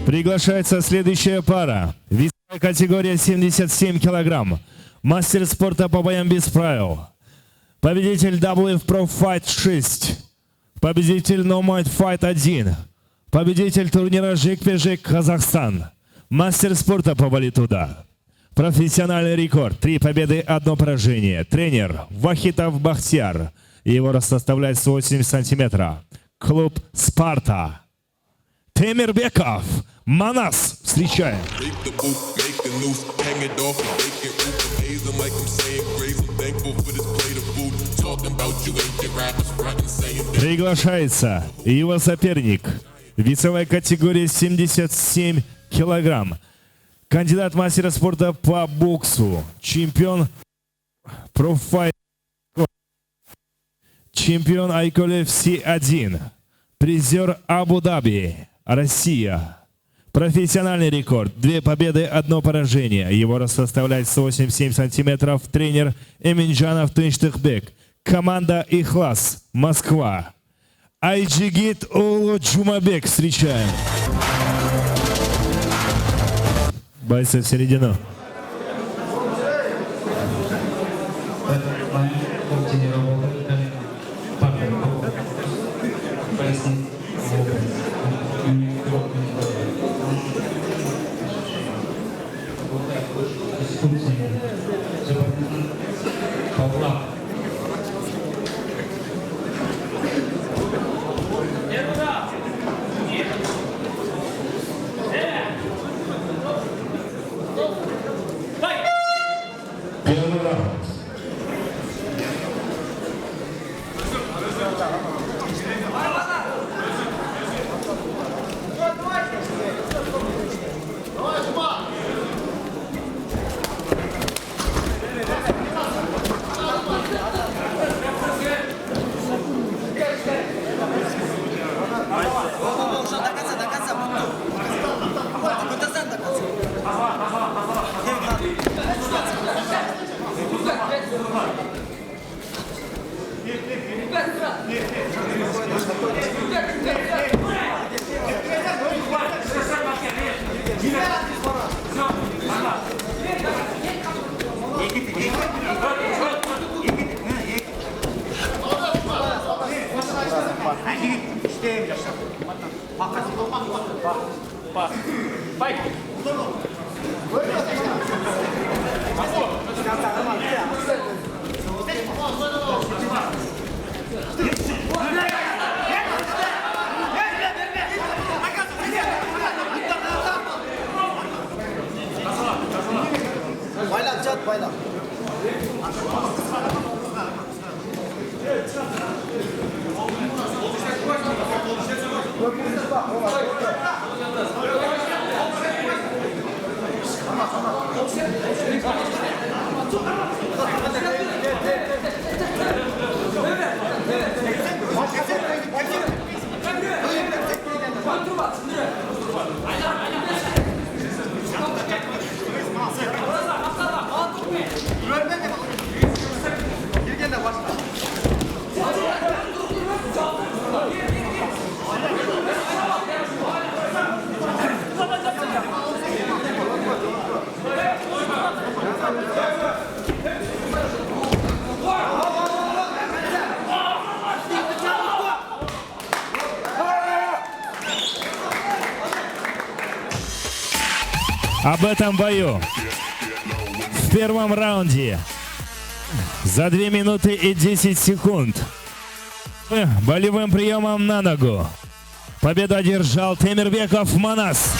Приглашается следующая пара. Весовая категория 77 килограмм. Мастер спорта по боям без правил. Победитель WF Pro Fight 6. Победитель No Might Fight 1. Победитель турнира Жекпе-Жек Казахстан. Мастер спорта по валитуда. Профессиональный рекорд. 3 победы, 1 поражение. Тренер Вахитов Бахтияр. Его рост составляет 180 сантиметров. Клуб «Спарта». Темирбеков Манас. Встречаем. Приглашается его соперник. Весовая категория 77 килограмм. Кандидат мастера спорта по боксу. Чемпион профайт. Чемпион ICOL FC1. Призер Абу-Даби. Россия. Профессиональный рекорд. 2 победы, 1 поражение. Его рост составляет 187 сантиметров. Тренер Эминджанов Тынштыхбек. Команда Ихлас. Москва. Айджигит Улу Джумабек. Встречаем. Бойцы в середину. Об этом бою в первом раунде за 2 минуты и 10 секунд болевым приемом на ногу победу одержал Темирбеков Манас.